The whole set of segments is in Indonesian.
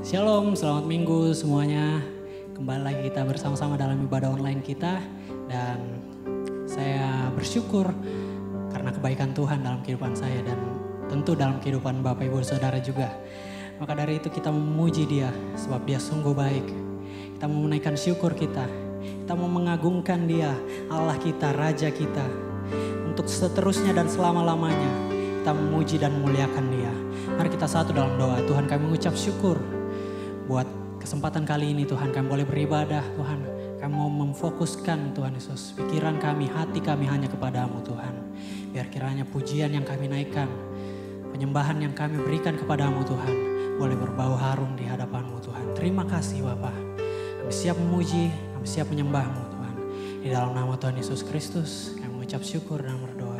Shalom, selamat minggu semuanya. Kembali lagi kita bersama-sama dalam ibadah online kita. Dan saya bersyukur karena kebaikan Tuhan dalam kehidupan saya dan tentu dalam kehidupan Bapak Ibu Saudara juga. Maka dari itu kita memuji Dia sebab Dia sungguh baik. Kita mau menaikkan syukur kita. Kita mau mengagungkan Dia, Allah kita, Raja kita. Untuk seterusnya dan selama-lamanya kita memuji dan memuliakan Dia. Mari kita satu dalam doa. Tuhan, kami mengucap syukur buat kesempatan kali ini Tuhan, kami boleh beribadah Tuhan. Kami mau memfokuskan Tuhan Yesus pikiran kami, hati kami hanya kepadamu Tuhan. Biar kiranya pujian yang kami naikkan, penyembahan yang kami berikan kepadamu Tuhan, boleh berbau harum di hadapanmu Tuhan. Terima kasih Bapa. Kami siap memuji, kami siap menyembahmu Tuhan. Di dalam nama Tuhan Yesus Kristus kami mengucap syukur dan berdoa.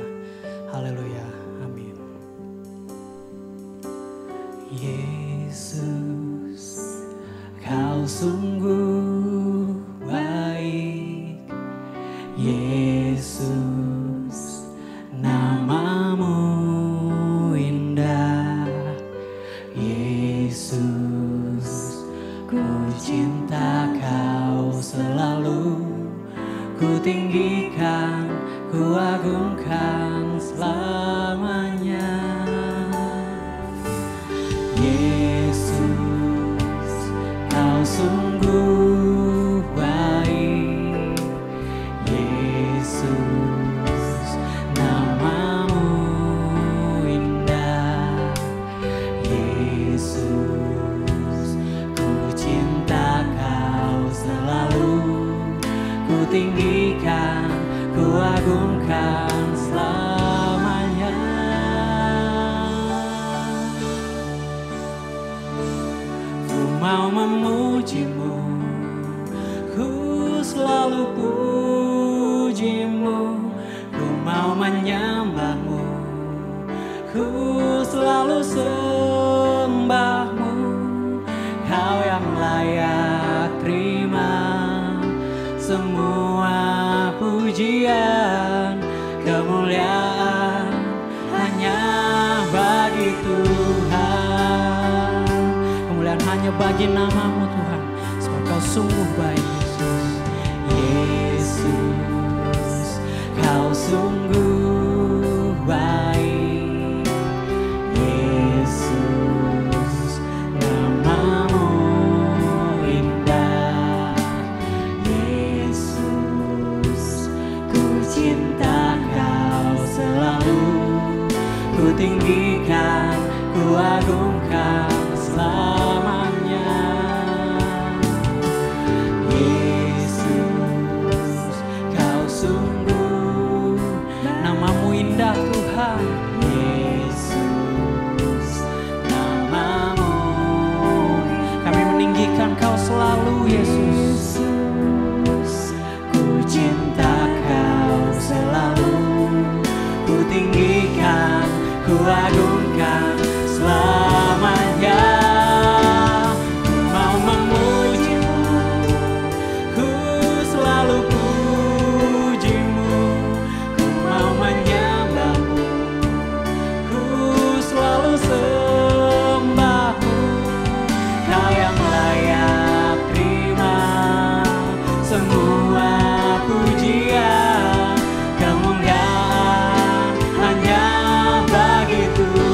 Haleluya, amin. Yesus, Kau sungguh baik. Yesus, namamu indah. Yesus, ku cinta Kau selalu. Ku tinggikan, ku agungkan selamanya. Yesus, Kau sungguh baik. Yesus, namamu indah. Yesus, ku cinta Kau selalu. Ku tinggikan, ku agungkan selamanya. Ku mau memujimu, ku selalu pujimu. Ku mau menyembahmu, ku selalu sembahmu. Kau yang layak terima semua pujian, kemuliaan hanya bagi Tuhan. Kemuliaan hanya bagi namamu Tuhan, sebab Kau sungguh baik Yesus. Yesus, Kau sungguh baik. Yesus, namamu indah. Yesus, ku cinta Kau selalu. Ku tinggikan, ku agungkan selamanya. Yesus, Kau sungguh, namamu indah Tuhan. Yesus, namamu, kami meninggikan Kau selalu Yesus. Ku cinta Kau selalu. Ku tinggikan, ku agungkan selamanya. Ku mau memujimu, ku selalu pujimu. Ku mau menyembahmu, ku selalu sembahmu. Kau yang layak terima semua pujian, kemuliaan hanya bagi Tuhan.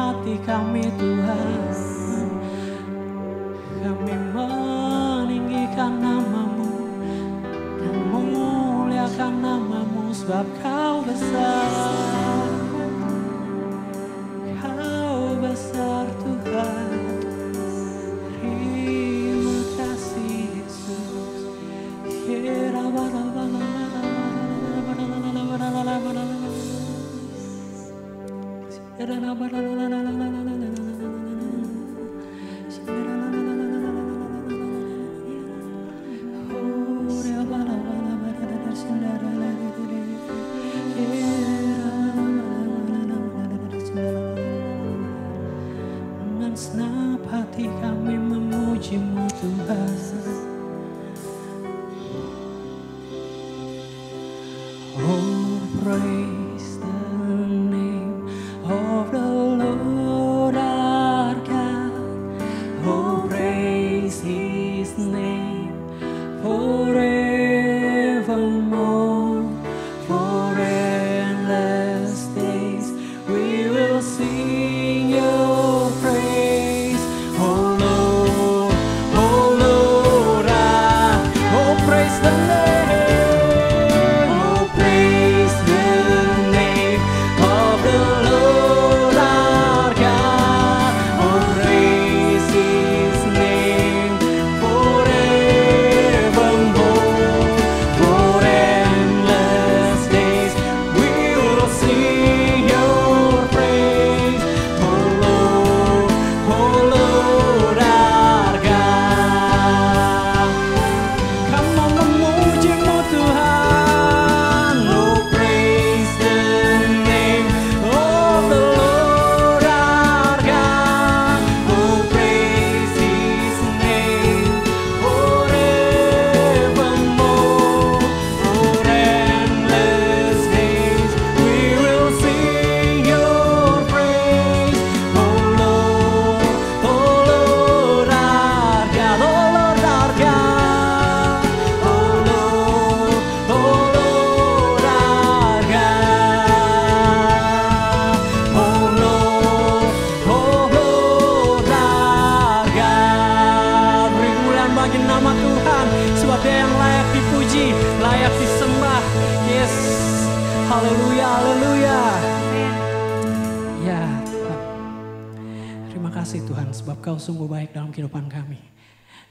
hati kami Tuhan, kami meninggikan nama-Mu dan memuliakan nama-Mu sebab Kau besar, Kau besar Tuhan. Terima kasih Yesus. Dengan senap hati kami memuji-Mu Tuhan. Oh, praise the name of the Lord our God. Oh, praise His name forevermore. For endless days we will sing Your praise. Oh Lord, oh praise the name. Nama Tuhan, sebab Dia yang layak dipuji, layak disembah. Yes, haleluya, haleluya. Ya Tuhan, terima kasih Tuhan, sebab Kau sungguh baik dalam kehidupan kami.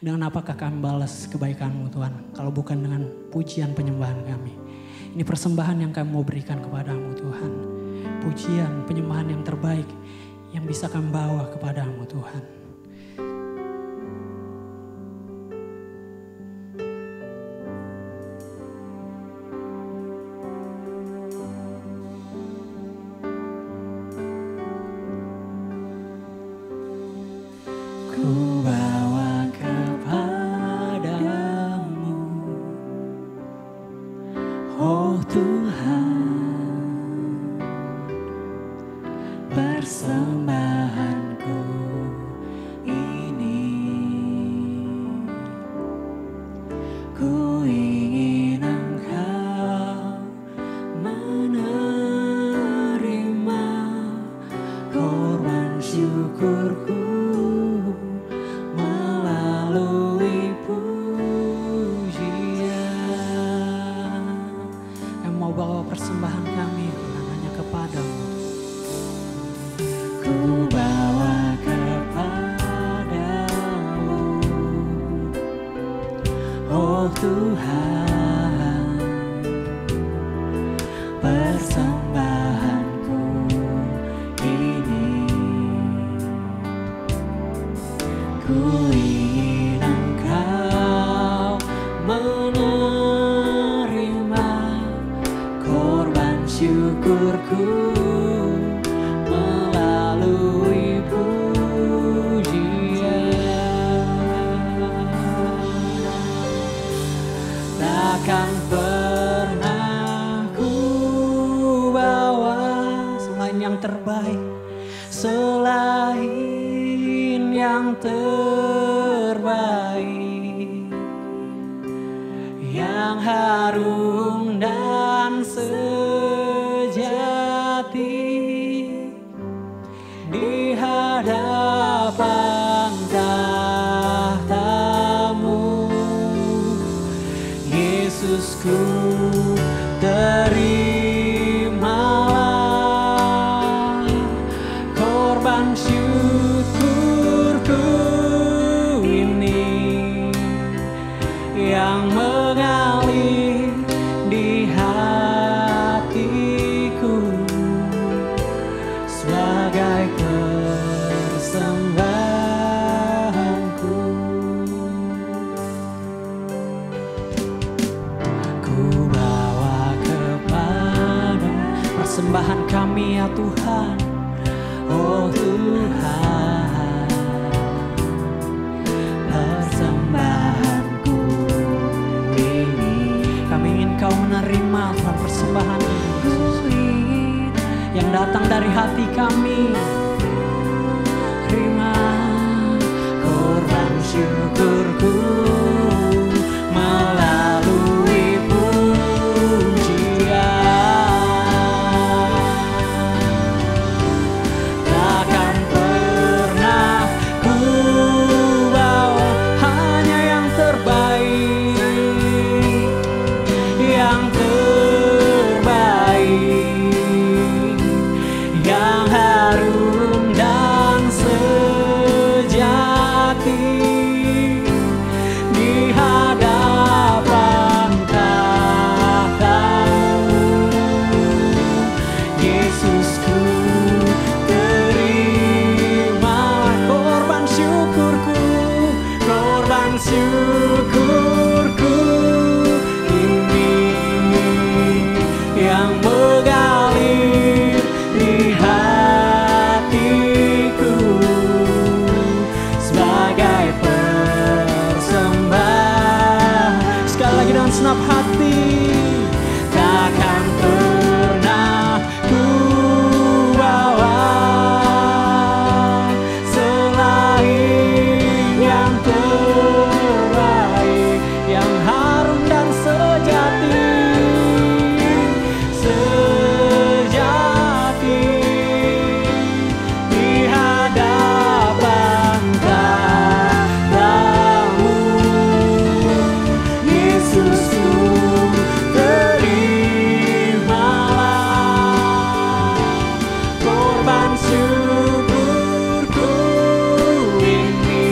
Dengan apakah kami balas kebaikan-Mu Tuhan, kalau bukan dengan pujian penyembahan kami. Ini persembahan yang kami mau berikan kepadamu Tuhan. Pujian, penyembahan yang terbaik yang bisa kami bawa kepadamu Tuhan. Ku bawa kepadamu, oh Tuhan, persembahanku ini. Ku ingin Engkau menerima korban syukurku. Persembahan kami hanya kepadamu. Ku bawa kepadamu, oh Tuhan, persembahanku ini. Ku ingin Engkau menerima korban syukurku melalui pujian. Takkan pernah ku bawa selain yang terbaik, selain yang terbaik, yang harum dan sejati di yang mengalir di hatiku sebagai persembahanku. Ku bawa kepadamu persembahan kami ya Tuhan, oh Tuhan, persembahanku ini. Kami ingin Kau menerima Tuhan persembahan ini yang datang dari hati kami. Terima korban syukurku melalui pujian. Takkan pernah ku bawa hanya yang terbaik, yang terbaik, yang harum dan sejati di hadapan tahta-Mu. Yesusku, terima korban syukurku, korban syukurku ini yang mengalir di hatiku sebagai persembahan. Sekali lagi dengan senap hati. Takkan pernah ku bawa selain yang terbaik, yang harum dan sejati, sejati di hadapan tahta-Mu. Yesusku, terimalah korban syukurku ini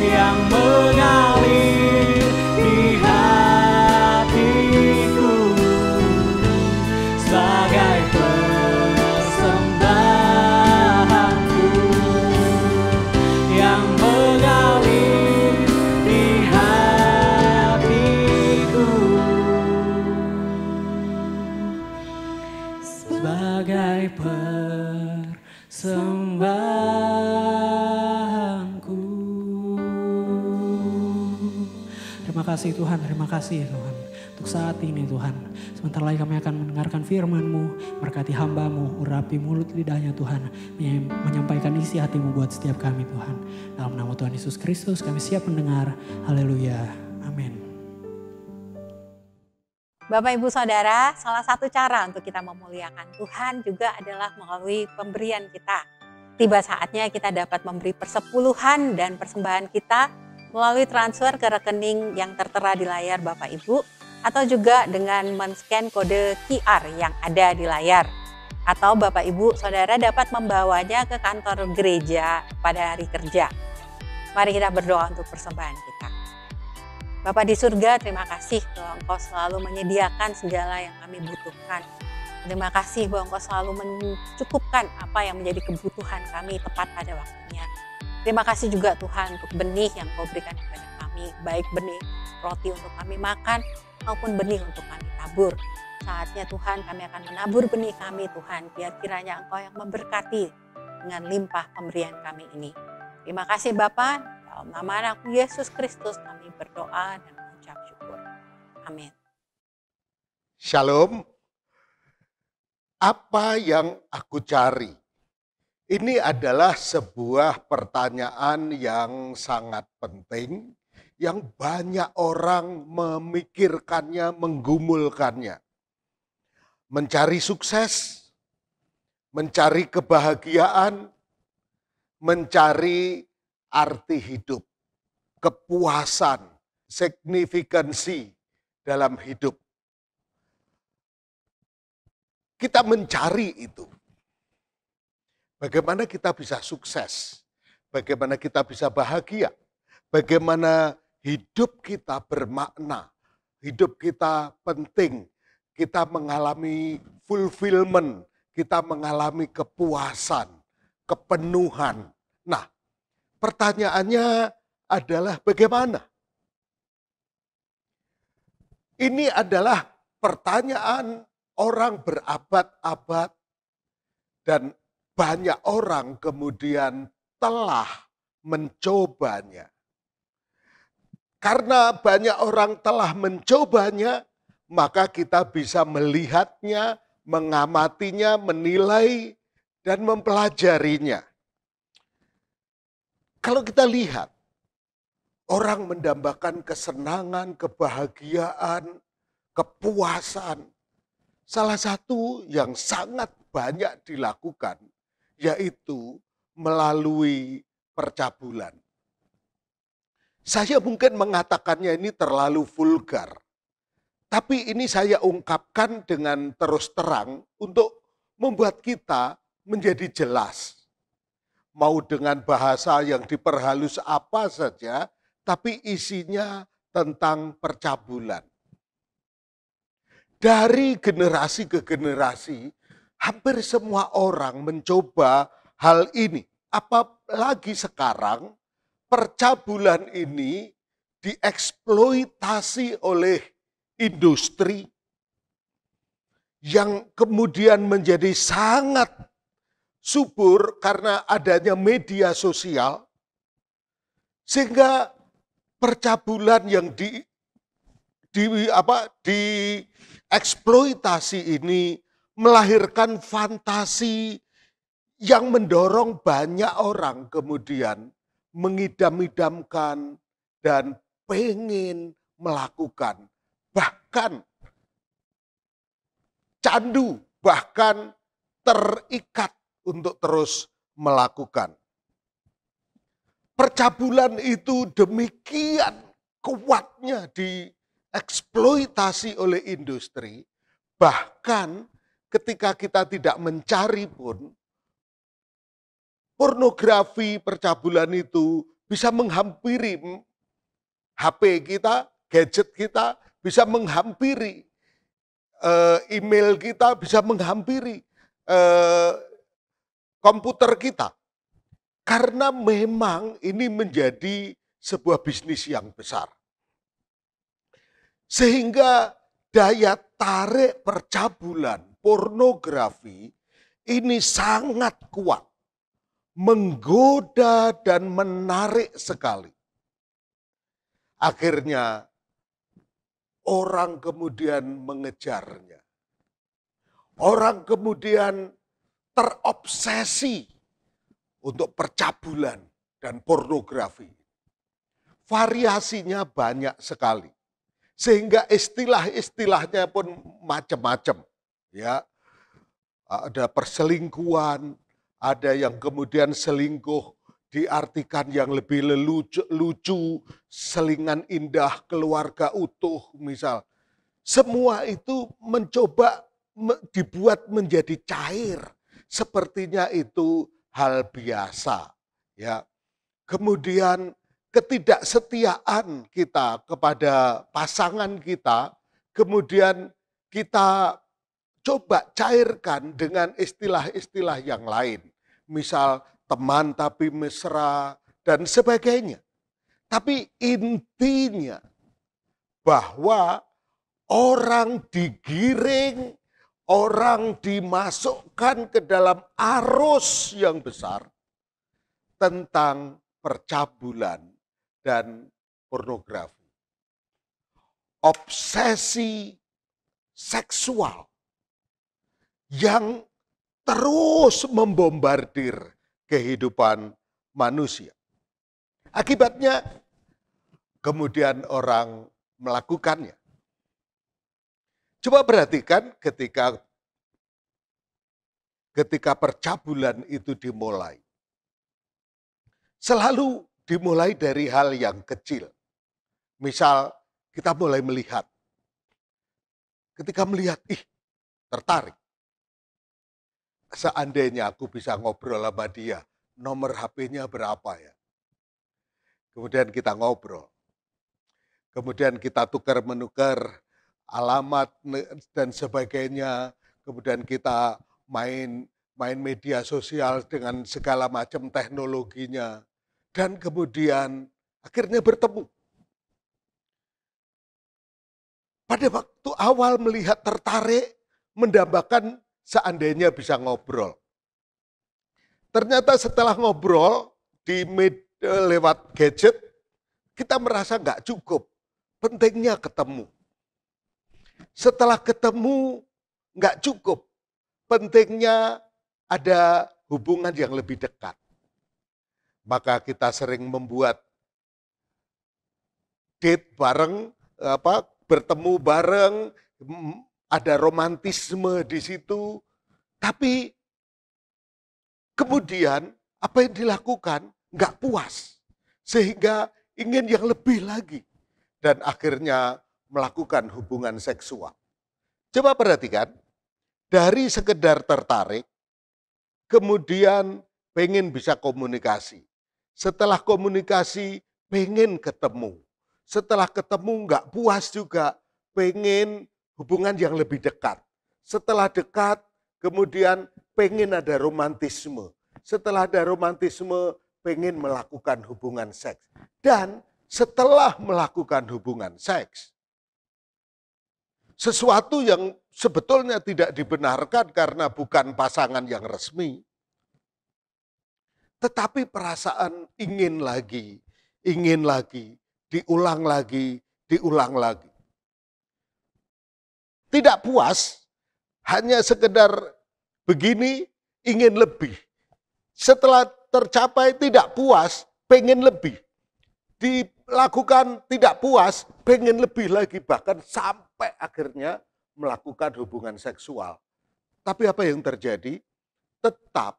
yang mengalir di hatiku sebagai persembahanku, yang mengalir di hatiku sebagai persembahanku. Terima kasih Tuhan, terima kasih Tuhan untuk saat ini Tuhan. Sebentar lagi kami akan mendengarkan firman-Mu, berkati hamba-Mu, urapi mulut lidahnya Tuhan, menyampaikan isi hati-Mu buat setiap kami Tuhan. Dalam nama Tuhan Yesus Kristus kami siap mendengar. Haleluya, amin. Bapak Ibu Saudara, salah satu cara untuk kita memuliakan Tuhan juga adalah melalui pemberian kita. Tiba saatnya kita dapat memberi persepuluhan dan persembahan kita melalui transfer ke rekening yang tertera di layar Bapak Ibu, atau juga dengan men-scan kode QR yang ada di layar. Atau Bapak Ibu Saudara dapat membawanya ke kantor gereja pada hari kerja. Mari kita berdoa untuk persembahan kita. Bapa di surga, terima kasih bahwa Engkau selalu menyediakan segala yang kami butuhkan. Terima kasih bahwa Engkau selalu mencukupkan apa yang menjadi kebutuhan kami tepat pada waktunya. Terima kasih juga Tuhan untuk benih yang Kau berikan kepada kami, baik benih roti untuk kami makan maupun benih untuk kami tabur. Saatnya Tuhan kami akan menabur benih kami Tuhan, biar kiranya Engkau yang memberkati dengan limpah pemberian kami ini. Terima kasih Bapa, dalam nama Anak Yesus Kristus kami berdoa dan mengucap syukur. Amin. Shalom. Apa yang aku cari? Ini adalah sebuah pertanyaan yang sangat penting, yang banyak orang memikirkannya, menggumulkannya. Mencari sukses, mencari kebahagiaan, mencari arti hidup, kepuasan, signifikansi dalam hidup. Kita mencari itu. Bagaimana kita bisa sukses? Bagaimana kita bisa bahagia? Bagaimana hidup kita bermakna, hidup kita penting, kita mengalami fulfillment, kita mengalami kepuasan, kepenuhan. Nah, pertanyaannya adalah bagaimana? Ini adalah pertanyaan orang berabad-abad dan banyak orang kemudian telah mencobanya. Karena banyak orang telah mencobanya, maka kita bisa melihatnya, mengamatinya, menilai, dan mempelajarinya. Kalau kita lihat, orang mendambakan kesenangan, kebahagiaan, kepuasan. Salah satu yang sangat banyak dilakukan, yaitu melalui percabulan. Saya mungkin mengatakannya ini terlalu vulgar. Tapi ini saya ungkapkan dengan terus terang untuk membuat kita menjadi jelas. Mau dengan bahasa yang diperhalus apa saja, tapi isinya tentang percabulan. Dari generasi ke generasi, hampir semua orang mencoba hal ini. Apalagi sekarang, percabulan ini dieksploitasi oleh industri yang kemudian menjadi sangat subur karena adanya media sosial, sehingga percabulan yang dieksploitasi ini melahirkan fantasi yang mendorong banyak orang kemudian mengidam-idamkan dan pengen melakukan, bahkan candu, bahkan terikat untuk terus melakukan. Percabulan itu demikian kuatnya dieksploitasi oleh industri, bahkan ketika kita tidak mencari pun, pornografi percabulan itu bisa menghampiri HP kita, gadget kita, bisa menghampiri email kita, bisa menghampiri komputer kita. Karena memang ini menjadi sebuah bisnis yang besar. Sehingga daya tarik percabulan, pornografi ini sangat kuat. Menggoda dan menarik sekali. Akhirnya orang kemudian mengejarnya. Orang kemudian terobsesi untuk percabulan dan pornografi. Variasinya banyak sekali. Sehingga istilah-istilahnya pun macam-macam. Ya, ada perselingkuhan, ada yang kemudian selingkuh diartikan yang lebih lucu, selingan indah, keluarga utuh misal. Semua itu mencoba dibuat menjadi cair. Sepertinya itu hal biasa. Ya. Kemudian ketidaksetiaan kita kepada pasangan kita, kemudian kita coba cairkan dengan istilah-istilah yang lain. Misal teman tapi mesra dan sebagainya. Tapi intinya bahwa orang digiring, orang dimasukkan ke dalam arus yang besar tentang percabulan dan pornografi. Obsesi seksual yang terus membombardir kehidupan manusia. Akibatnya kemudian orang melakukannya. Coba perhatikan ketika percabulan itu dimulai. Selalu dimulai dari hal yang kecil. Misal kita mulai melihat. Ketika melihat, tertarik. Seandainya aku bisa ngobrol sama dia, nomor HP-nya berapa ya? Kemudian kita ngobrol. kemudian kita tukar-menukar alamat dan sebagainya, kemudian kita main media sosial dengan segala macam teknologinya, dan kemudian akhirnya bertemu. Pada waktu awal melihat tertarik, mendambakan seandainya bisa ngobrol. Ternyata setelah ngobrol lewat gadget, kita merasa nggak cukup. Pentingnya ketemu. Setelah ketemu nggak cukup. Pentingnya ada hubungan yang lebih dekat. Maka kita sering membuat date bareng, bertemu bareng, ada romantisme di situ. Tapi kemudian apa yang dilakukan nggak puas. Sehingga ingin yang lebih lagi. Dan akhirnya melakukan hubungan seksual. Coba perhatikan, dari sekedar tertarik, kemudian pengen bisa komunikasi. Setelah komunikasi, pengen ketemu. Setelah ketemu nggak puas juga, pengen hubungan yang lebih dekat. Setelah dekat, kemudian pengen ada romantisme. Setelah ada romantisme, pengen melakukan hubungan seks. Dan setelah melakukan hubungan seks, sesuatu yang sebetulnya tidak dibenarkan karena bukan pasangan yang resmi, tetapi perasaan ingin lagi, diulang lagi. Tidak puas, hanya sekedar begini, ingin lebih. Setelah tercapai tidak puas, pengen lebih. Dilakukan tidak puas, pengen lebih lagi, bahkan sampai akhirnya melakukan hubungan seksual. Tapi apa yang terjadi? Tetap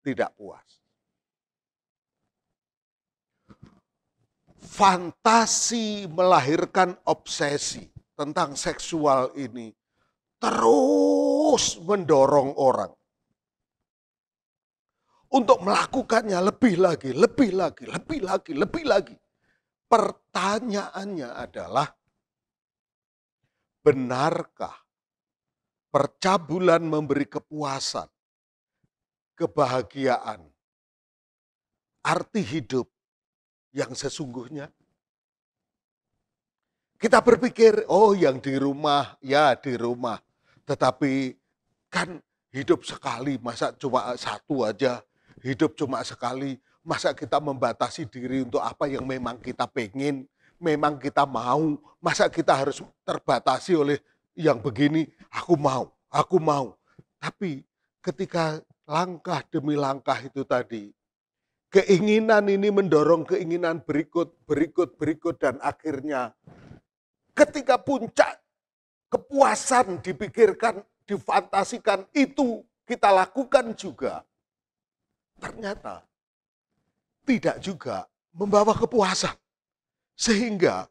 tidak puas. Fantasi melahirkan obsesi tentang seksual ini terus mendorong orang untuk melakukannya lebih lagi. Pertanyaannya adalah, benarkah percabulan memberi kepuasan, kebahagiaan, arti hidup yang sesungguhnya? Kita berpikir, oh yang di rumah, ya di rumah. Tetapi kan hidup sekali, masa cuma satu aja. Hidup cuma sekali, masa kita membatasi diri untuk apa yang memang kita pengen, memang kita mau. Masa kita harus terbatasi oleh yang begini, aku mau. Tapi ketika langkah demi langkah itu tadi, keinginan ini mendorong keinginan berikut, dan akhirnya ketika puncak kepuasan dipikirkan, difantasikan, itu kita lakukan juga. Ternyata tidak juga membawa kepuasan. Sehingga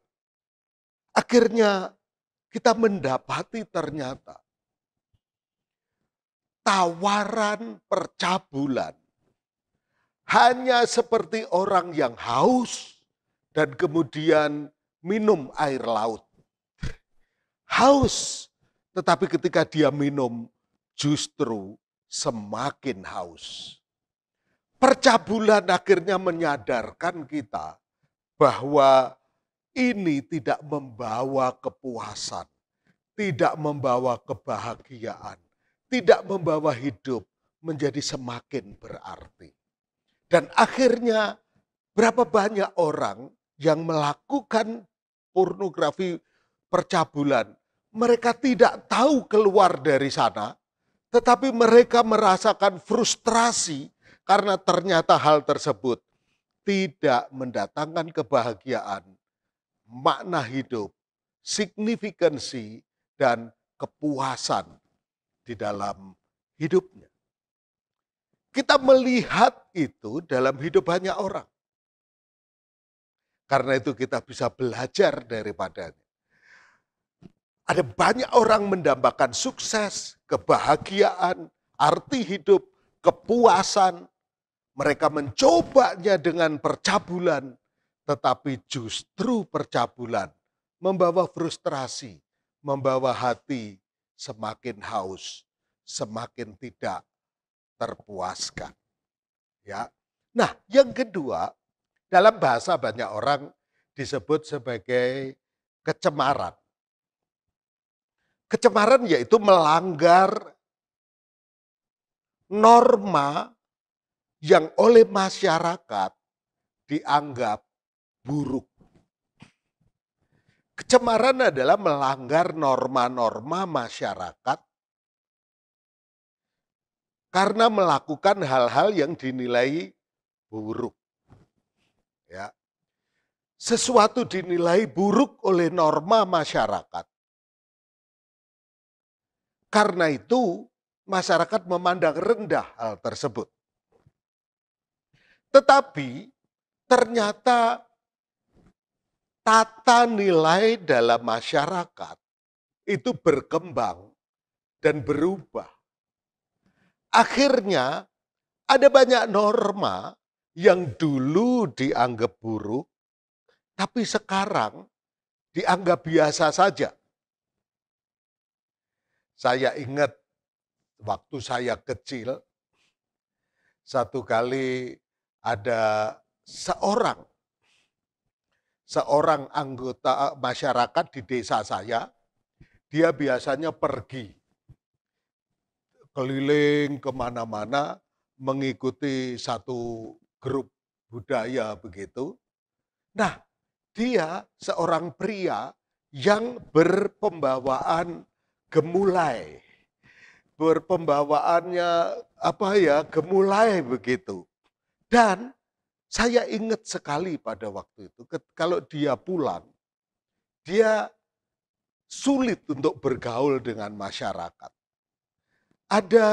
akhirnya kita mendapati ternyata tawaran percabulan hanya seperti orang yang haus dan kemudian minum air laut. Haus, tetapi ketika dia minum justru semakin haus. Percabulan akhirnya menyadarkan kita bahwa ini tidak membawa kepuasan, tidak membawa kebahagiaan, tidak membawa hidup menjadi semakin berarti. Dan akhirnya berapa banyak orang yang melakukan pornografi percabulan, mereka tidak tahu keluar dari sana, tetapi mereka merasakan frustrasi karena ternyata hal tersebut tidak mendatangkan kebahagiaan, makna hidup, signifikansi, dan kepuasan di dalam hidupnya. Kita melihat itu dalam hidup banyak orang. Karena itu kita bisa belajar daripadanya. Ada banyak orang mendambakan sukses, kebahagiaan, arti hidup, kepuasan. Mereka mencobanya dengan percabulan, tetapi justru percabulan membawa frustrasi, membawa hati semakin haus, semakin tidak terpuaskan. Ya. Nah, yang kedua, dalam bahasa banyak orang disebut sebagai kecemaran. Kecemaran yaitu melanggar norma yang oleh masyarakat dianggap buruk. Kecemaran adalah melanggar norma-norma masyarakat karena melakukan hal-hal yang dinilai buruk. Ya. Sesuatu dinilai buruk oleh norma masyarakat. Karena itu masyarakat memandang rendah hal tersebut. Tetapi ternyata tata nilai dalam masyarakat itu berkembang dan berubah. Akhirnya ada banyak norma yang dulu dianggap buruk, tapi sekarang dianggap biasa saja. Saya ingat waktu saya kecil, satu kali ada seorang anggota masyarakat di desa saya, dia biasanya pergi keliling kemana-mana mengikuti satu grup budaya begitu. Nah, dia seorang pria yang berpembawaan gemulai. Berpembawaannya gemulai begitu. Dan saya ingat sekali pada waktu itu, kalau dia pulang, dia sulit untuk bergaul dengan masyarakat. Ada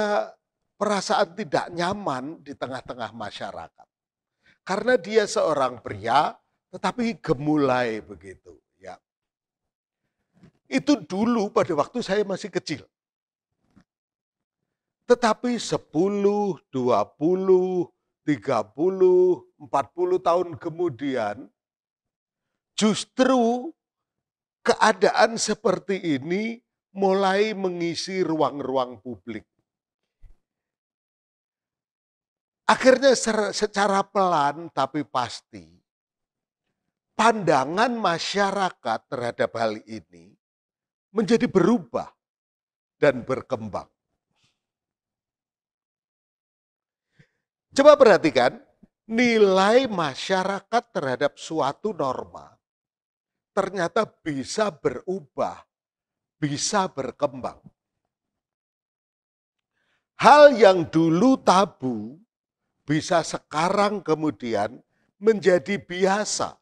perasaan tidak nyaman di tengah-tengah masyarakat. Karena dia seorang pria, tetapi gemulai begitu. Ya. Itu dulu pada waktu saya masih kecil. Tetapi 10, 20, 30, 40 tahun kemudian, justru keadaan seperti ini mulai mengisi ruang-ruang publik. Akhirnya secara pelan tapi pasti, pandangan masyarakat terhadap hal ini menjadi berubah dan berkembang. Coba perhatikan, nilai masyarakat terhadap suatu norma ternyata bisa berubah, bisa berkembang. Hal yang dulu tabu bisa sekarang kemudian menjadi biasa.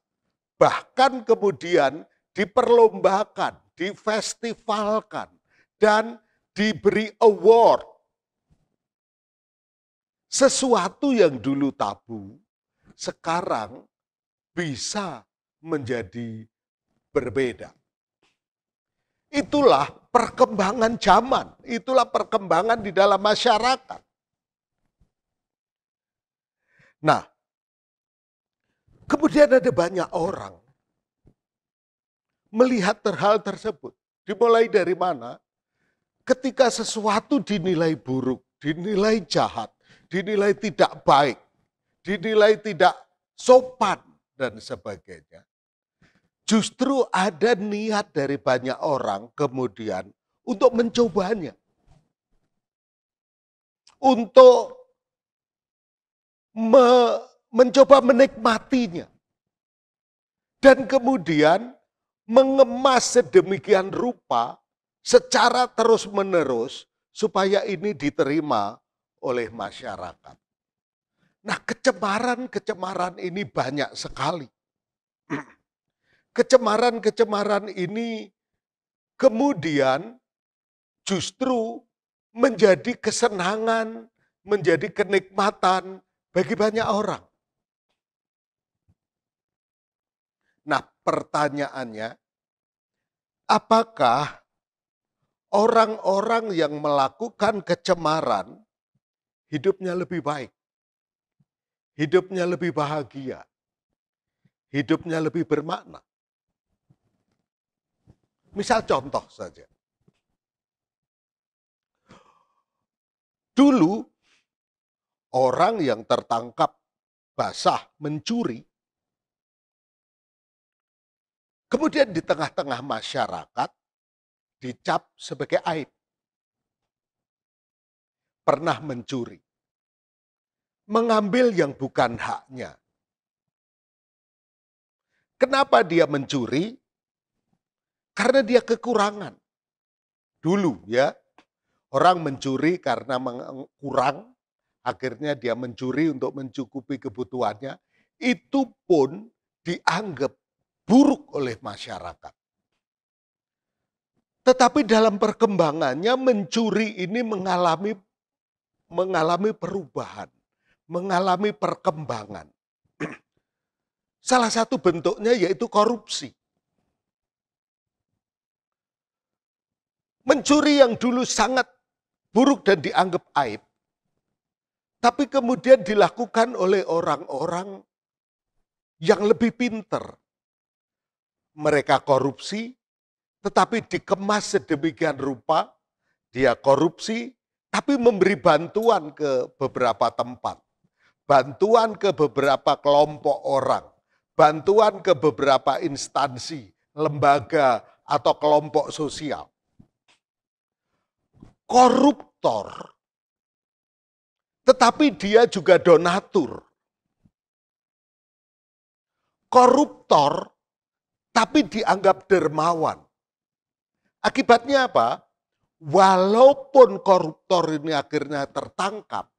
Bahkan kemudian diperlombakan, difestivalkan, dan diberi award. Sesuatu yang dulu tabu, sekarang bisa menjadi berbeda. Itulah perkembangan zaman, itulah perkembangan di dalam masyarakat. Nah, kemudian ada banyak orang melihat hal tersebut. Dimulai dari mana? Ketika sesuatu dinilai buruk, dinilai jahat, dinilai tidak baik, dinilai tidak sopan, dan sebagainya. Justru ada niat dari banyak orang kemudian untuk mencobanya. Untuk mencoba menikmatinya. Dan kemudian mengemas sedemikian rupa secara terus-menerus supaya ini diterima oleh masyarakat. Nah, kecemaran-kecemaran ini banyak sekali. Kecemaran-kecemaran ini kemudian justru menjadi kesenangan, menjadi kenikmatan bagi banyak orang. Nah, pertanyaannya, apakah orang-orang yang melakukan kecemaran hidupnya lebih baik, hidupnya lebih bahagia, hidupnya lebih bermakna. Misal contoh saja. Dulu orang yang tertangkap basah mencuri, kemudian di tengah-tengah masyarakat dicap sebagai aib. Pernah mencuri. Mengambil yang bukan haknya. Kenapa dia mencuri? Karena dia kekurangan. Dulu ya, orang mencuri karena kurang, akhirnya dia mencuri untuk mencukupi kebutuhannya. Itu pun dianggap buruk oleh masyarakat. Tetapi dalam perkembangannya mencuri ini mengalami perubahan, mengalami perkembangan. Salah satu bentuknya yaitu korupsi. Mencuri yang dulu sangat buruk dan dianggap aib, tapi kemudian dilakukan oleh orang-orang yang lebih pinter. Mereka korupsi, tetapi dikemas sedemikian rupa, dia korupsi, tapi memberi bantuan ke beberapa tempat. Bantuan ke beberapa kelompok orang. Bantuan ke beberapa instansi, lembaga, atau kelompok sosial. Koruptor, tetapi dia juga donatur. Koruptor, tapi dianggap dermawan. Akibatnya apa? Walaupun koruptor ini akhirnya tertangkap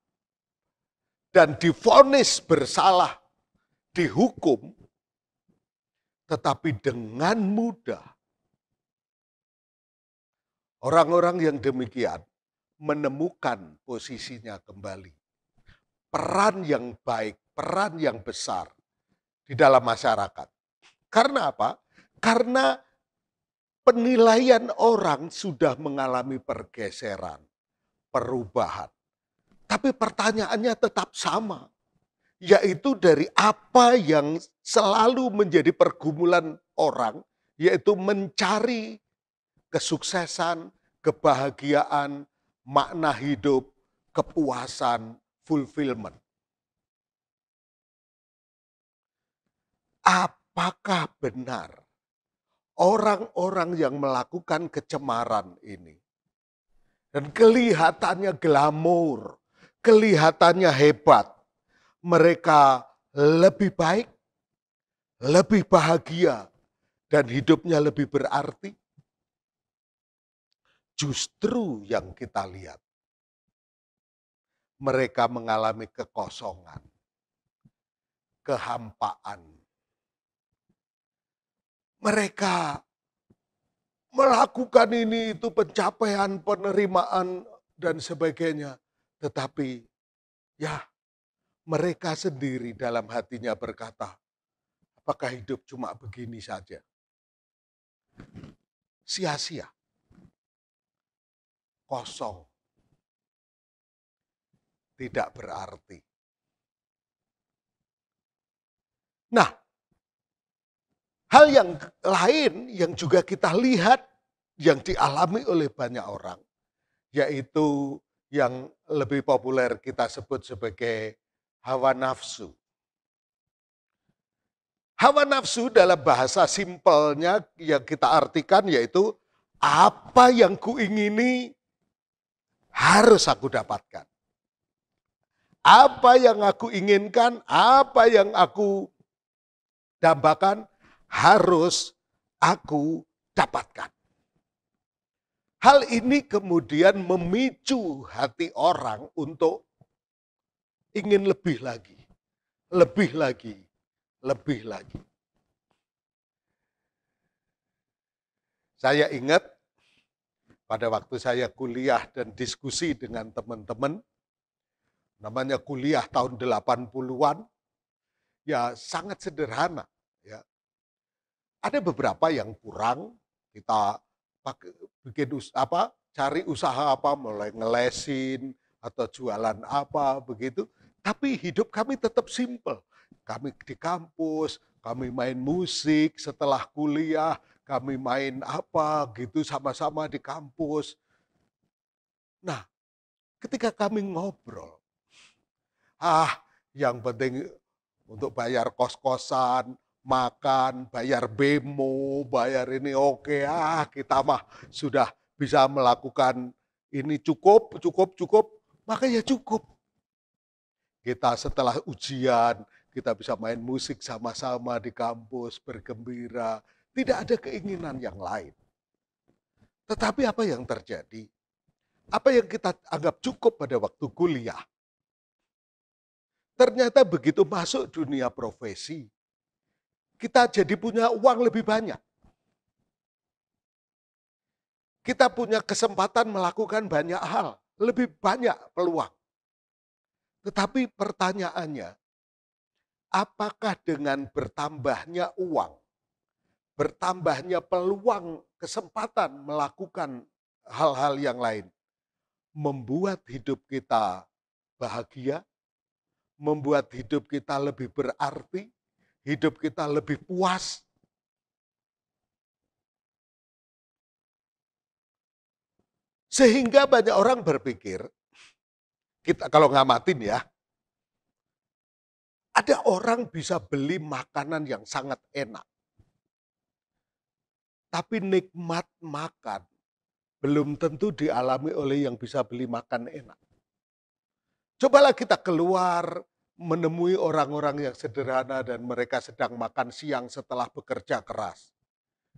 dan divonis bersalah, dihukum, tetapi dengan mudah orang-orang yang demikian menemukan posisinya kembali. Peran yang baik, peran yang besar di dalam masyarakat. Karena apa? Karena penilaian orang sudah mengalami pergeseran, perubahan. Tapi pertanyaannya tetap sama, yaitu dari apa yang selalu menjadi pergumulan orang, yaitu mencari kesuksesan, kebahagiaan, makna hidup, kepuasan, fulfillment. Apakah benar orang-orang yang melakukan kecemaran ini dan kelihatannya glamor, kelihatannya hebat, mereka lebih baik, lebih bahagia, dan hidupnya lebih berarti? Justru yang kita lihat, mereka mengalami kekosongan, kehampaan. Mereka melakukan ini, itu pencapaian, penerimaan, dan sebagainya. Tetapi ya mereka sendiri dalam hatinya berkata, apakah hidup cuma begini saja? Sia-sia. Kosong. Tidak berarti. Nah, hal yang lain yang juga kita lihat yang dialami oleh banyak orang, yaitu yang lebih populer kita sebut sebagai hawa nafsu. Hawa nafsu dalam bahasa simpelnya yang kita artikan yaitu apa yang kuingini harus aku dapatkan. Apa yang aku inginkan, apa yang aku dambakan harus aku dapatkan. Hal ini kemudian memicu hati orang untuk ingin lebih lagi, lebih lagi, lebih lagi. Saya ingat pada waktu saya kuliah dan diskusi dengan teman-teman, namanya kuliah tahun 80-an, ya sangat sederhana. Ya. Ada beberapa yang kurang, kita cari usaha apa, mulai ngelesin atau jualan apa begitu. Tapi hidup kami tetap simpel. Kami di kampus, kami main musik setelah kuliah, kami main apa gitu sama-sama di kampus. Nah, ketika kami ngobrol, yang penting untuk bayar kos-kosan, makan, bayar bemo, bayar ini oke, kita mah sudah bisa melakukan ini cukup, cukup, cukup, maka ya cukup. Kita setelah ujian, kita bisa main musik sama-sama di kampus, bergembira. Tidak ada keinginan yang lain. Tetapi apa yang terjadi? Apa yang kita anggap cukup pada waktu kuliah, ternyata begitu masuk dunia profesi, kita jadi punya uang lebih banyak. Kita punya kesempatan melakukan banyak hal, lebih banyak peluang. Tetapi pertanyaannya, apakah dengan bertambahnya uang, bertambahnya peluang, kesempatan melakukan hal-hal yang lain, membuat hidup kita bahagia, membuat hidup kita lebih berarti, hidup kita lebih puas? Sehingga banyak orang berpikir, kita kalau ngamatin ya, ada orang bisa beli makanan yang sangat enak. Tapi nikmat makan belum tentu dialami oleh yang bisa beli makan enak. Cobalah kita keluar menemui orang-orang yang sederhana dan mereka sedang makan siang setelah bekerja keras.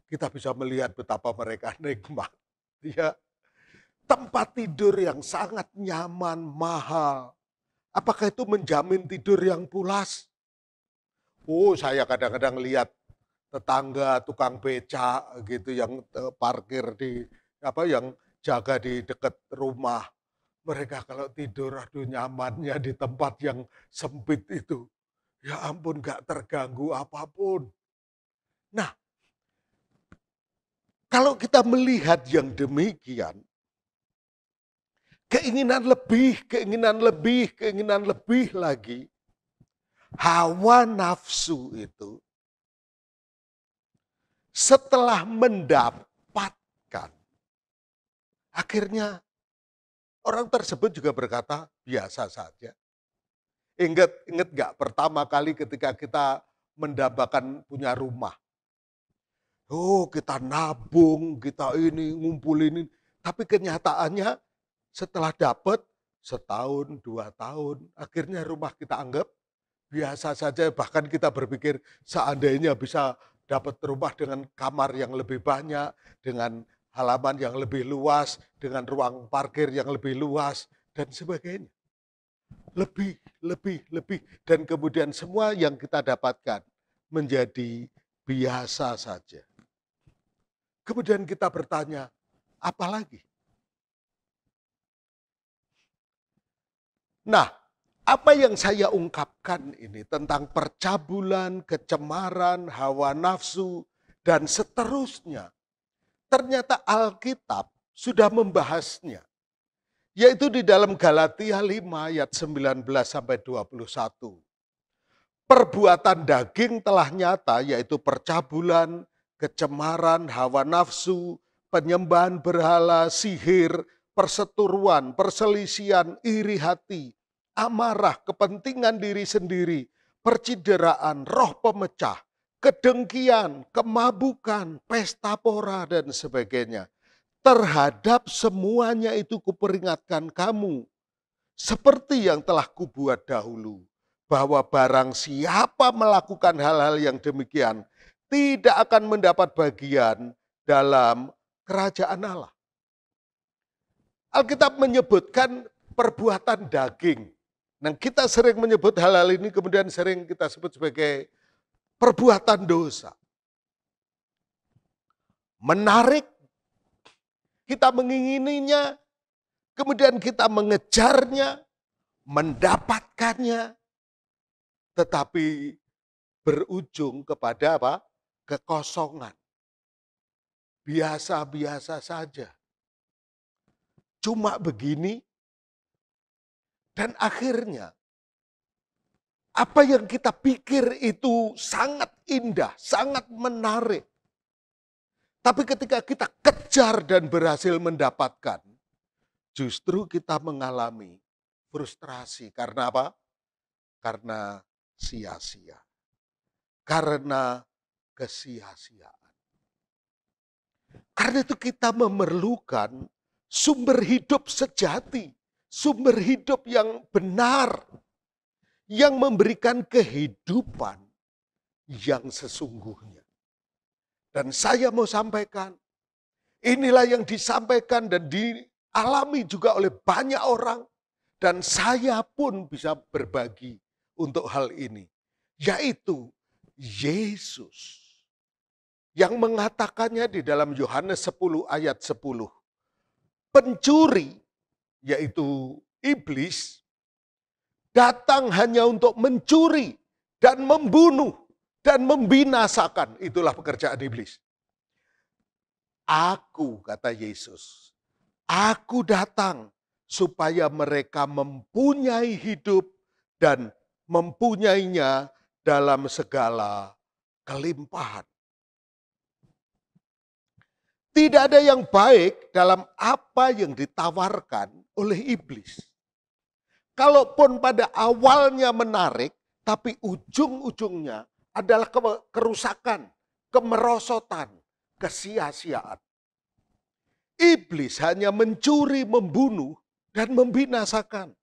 Kita bisa melihat betapa mereka nikmat. Ya, tempat tidur yang sangat nyaman, mahal. Apakah itu menjamin tidur yang pulas? Oh, saya kadang-kadang lihat tetangga tukang becak gitu yang parkir di yang jaga di dekat rumah. Mereka kalau tidur, aduh nyamannya di tempat yang sempit itu. Ya ampun, gak terganggu apapun. Nah, kalau kita melihat yang demikian, keinginan lebih, keinginan lebih, keinginan lebih lagi, hawa nafsu itu setelah mendapatkan, akhirnya orang tersebut juga berkata, biasa saja. Ingat gak pertama kali ketika kita mendambakan punya rumah. Oh, kita nabung, kita ini, ngumpulin ini. Tapi kenyataannya setelah dapat setahun, 2 tahun, akhirnya rumah kita anggap biasa saja. Bahkan kita berpikir seandainya bisa dapat rumah dengan kamar yang lebih banyak, dengan halaman yang lebih luas, dengan ruang parkir yang lebih luas, dan sebagainya. Lebih, lebih, lebih. Dan kemudian semua yang kita dapatkan menjadi biasa saja. Kemudian kita bertanya, apa lagi? Nah, apa yang saya ungkapkan ini tentang percabulan, kecemaran, hawa nafsu, dan seterusnya. Ternyata Alkitab sudah membahasnya. Yaitu di dalam Galatia 5 ayat 19 sampai 21. Perbuatan daging telah nyata, yaitu percabulan, kecemaran, hawa nafsu, penyembahan berhala, sihir, perseteruan, perselisihan, iri hati, amarah, kepentingan diri sendiri, percideraan, roh pemecah, kedengkian, kemabukan, pesta pora, dan sebagainya. Terhadap semuanya itu kuperingatkan kamu, seperti yang telah kubuat dahulu, bahwa barang siapa melakukan hal-hal yang demikian, tidak akan mendapat bagian dalam kerajaan Allah. Alkitab menyebutkan perbuatan daging. Nah, kita sering menyebut hal-hal ini kemudian sering kita sebut sebagai perbuatan dosa. Menarik, kita mengingininya, kemudian kita mengejarnya, mendapatkannya, tetapi berujung kepada apa? Kekosongan. Biasa-biasa saja. Cuma begini, dan akhirnya Apa yang kita pikir itu sangat indah, sangat menarik. Tapi ketika kita kejar dan berhasil mendapatkan, justru kita mengalami frustrasi. Karena apa? Karena sia-sia. Karena kesia-siaan. Karena itu kita memerlukan sumber hidup sejati. Sumber hidup yang benar. Yang memberikan kehidupan yang sesungguhnya. Dan saya mau sampaikan, inilah yang disampaikan dan dialami juga oleh banyak orang. Dan saya pun bisa berbagi untuk hal ini. Yaitu Yesus. Yang mengatakannya di dalam Yohanes 10 ayat 10. Pencuri, yaitu iblis, datang hanya untuk mencuri dan membunuh dan membinasakan. Itulah pekerjaan iblis. Aku, kata Yesus, aku datang supaya mereka mempunyai hidup dan mempunyainya dalam segala kelimpahan. Tidak ada yang baik dalam apa yang ditawarkan oleh iblis. Kalaupun pada awalnya menarik, tapi ujung-ujungnya adalah kerusakan, kemerosotan, kesia-siaan. Iblis hanya mencuri, membunuh, dan membinasakan.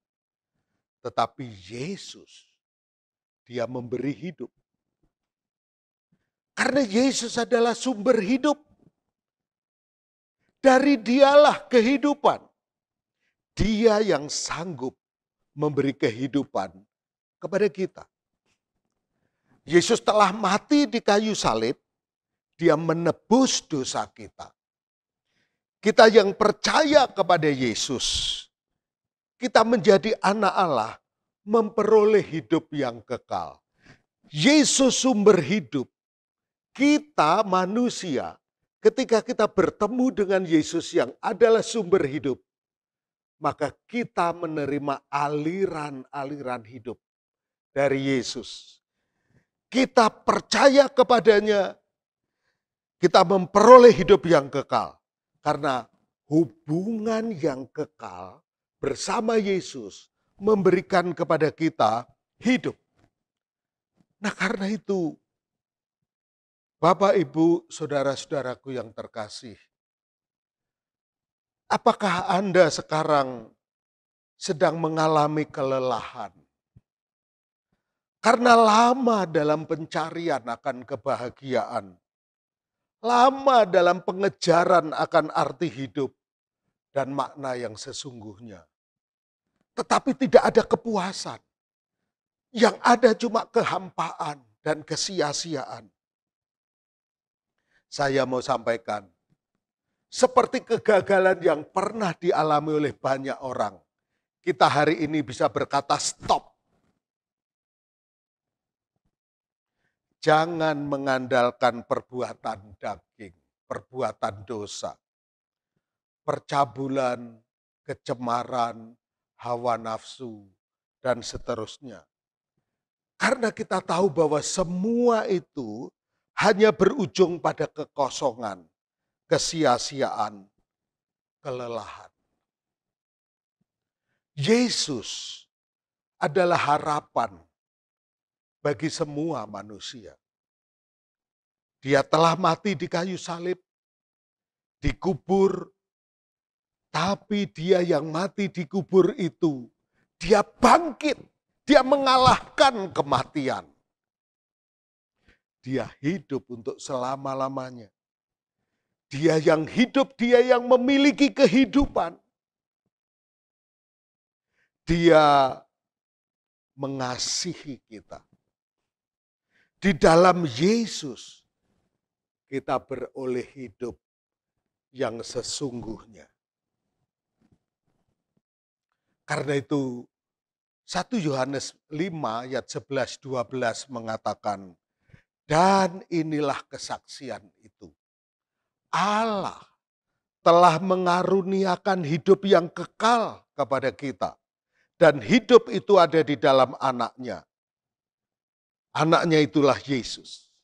Tetapi Yesus, dia memberi hidup. Karena Yesus adalah sumber hidup. Dari dialah kehidupan. Dia yang sanggup memberi kehidupan kepada kita. Yesus telah mati di kayu salib. Dia menebus dosa kita. Kita yang percaya kepada Yesus, kita menjadi anak Allah, memperoleh hidup yang kekal. Yesus sumber hidup. Kita manusia, ketika kita bertemu dengan Yesus yang adalah sumber hidup, maka kita menerima aliran-aliran hidup dari Yesus. Kita percaya kepadanya, kita memperoleh hidup yang kekal. Karena hubungan yang kekal bersama Yesus memberikan kepada kita hidup. Nah, karena itu, Bapak, Ibu, saudara-saudaraku yang terkasih, apakah Anda sekarang sedang mengalami kelelahan? Karena lama dalam pencarian akan kebahagiaan, lama dalam pengejaran akan arti hidup dan makna yang sesungguhnya. Tetapi tidak ada kepuasan. Yang ada cuma kehampaan dan kesia-siaan. Saya mau sampaikan, seperti kegagalan yang pernah dialami oleh banyak orang, kita hari ini bisa berkata stop. Jangan mengandalkan perbuatan daging, perbuatan dosa, percabulan, kecemaran, hawa nafsu, dan seterusnya. Karena kita tahu bahwa semua itu hanya berujung pada kekosongan, kesia-siaan, kelelahan. Yesus adalah harapan bagi semua manusia. Dia telah mati di kayu salib, dikubur, tapi dia yang mati di kubur itu, dia bangkit, dia mengalahkan kematian. Dia hidup untuk selama-lamanya. Dia yang hidup, dia yang memiliki kehidupan. Dia mengasihi kita. Di dalam Yesus, kita beroleh hidup yang sesungguhnya. Karena itu, 1 Yohanes 5 ayat 11-12 mengatakan, dan inilah kesaksian itu. Allah telah mengaruniakan hidup yang kekal kepada kita. Dan hidup itu ada di dalam anaknya. Anaknya itulah Yesus.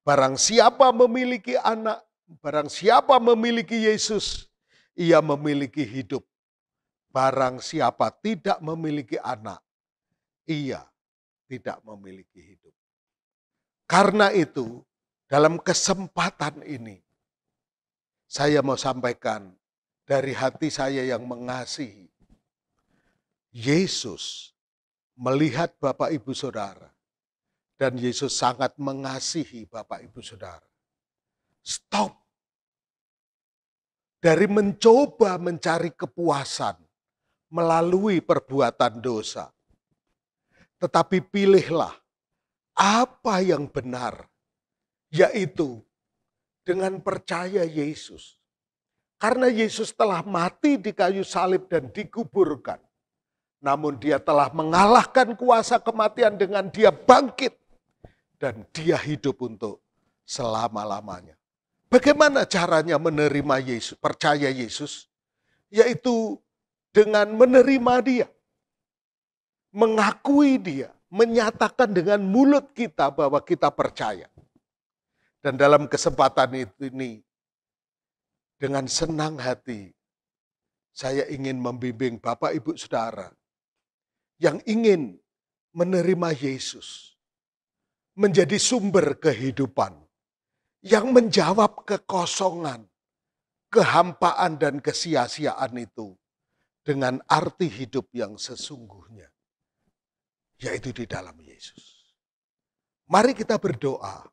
Barang siapa memiliki anak, barang siapa memiliki Yesus, ia memiliki hidup. Barang siapa tidak memiliki anak, ia tidak memiliki hidup. Karena itu, dalam kesempatan ini, saya mau sampaikan dari hati saya yang mengasihi. Yesus melihat Bapak Ibu Saudara, dan Yesus sangat mengasihi Bapak Ibu Saudara. Stop dari mencoba mencari kepuasan melalui perbuatan dosa. Tetapi pilihlah apa yang benar, yaitu dengan percaya Yesus. Karena Yesus telah mati di kayu salib dan dikuburkan. Namun dia telah mengalahkan kuasa kematian dengan dia bangkit. Dan dia hidup untuk selama-lamanya. Bagaimana caranya menerima Yesus, percaya Yesus? Yaitu dengan menerima dia. Mengakui dia, menyatakan dengan mulut kita bahwa kita percaya. Dan dalam kesempatan ini, dengan senang hati, saya ingin membimbing Bapak Ibu Saudara yang ingin menerima Yesus menjadi sumber kehidupan yang menjawab kekosongan, kehampaan dan kesia-siaan itu dengan arti hidup yang sesungguhnya, yaitu di dalam Yesus. Mari kita berdoa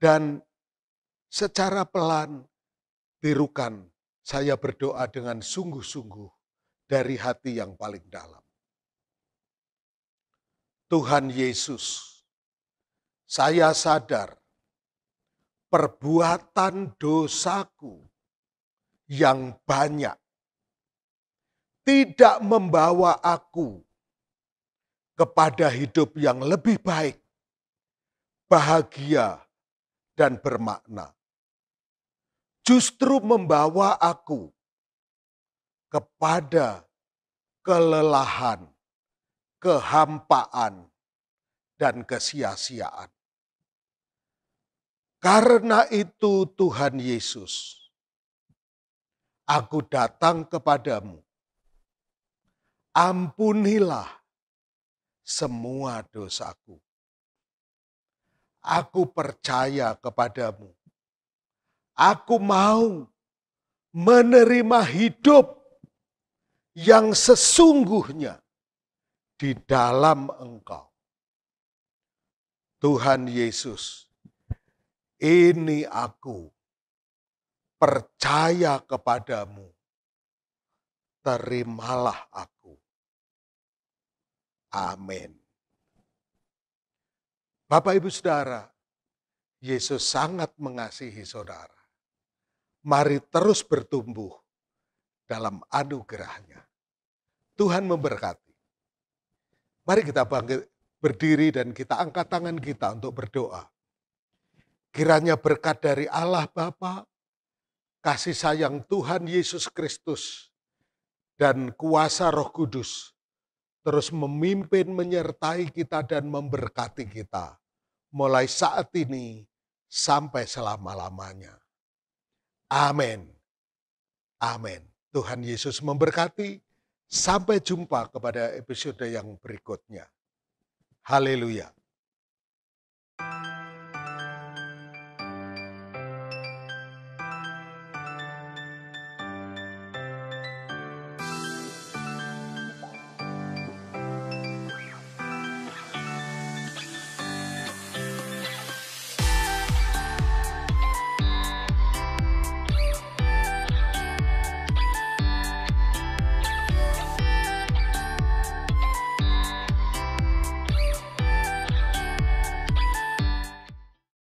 dan secara pelan tirukan saya berdoa dengan sungguh-sungguh dari hati yang paling dalam. Tuhan Yesus, saya sadar perbuatan dosaku yang banyak tidak membawa aku kepada hidup yang lebih baik, bahagia, dan bermakna. Justru membawa aku kepada kelelahan, kehampaan, dan kesia-siaan. Karena itu Tuhan Yesus, aku datang kepadamu. Ampunilah semua dosaku. Aku percaya kepadamu. Aku mau menerima hidup yang sesungguhnya di dalam Engkau. Tuhan Yesus, ini aku percaya kepadamu. Terimalah aku. Amin. Bapak Ibu Saudara, Yesus sangat mengasihi saudara. Mari terus bertumbuh dalam anugerah-Nya. Tuhan memberkati. Mari kita bangkit berdiri dan kita angkat tangan kita untuk berdoa. Kiranya berkat dari Allah Bapa, kasih sayang Tuhan Yesus Kristus, dan kuasa Roh Kudus terus memimpin, menyertai kita dan memberkati kita. Mulai saat ini sampai selama-lamanya. Amin. Amin. Tuhan Yesus memberkati. Sampai jumpa kepada episode yang berikutnya. Haleluya.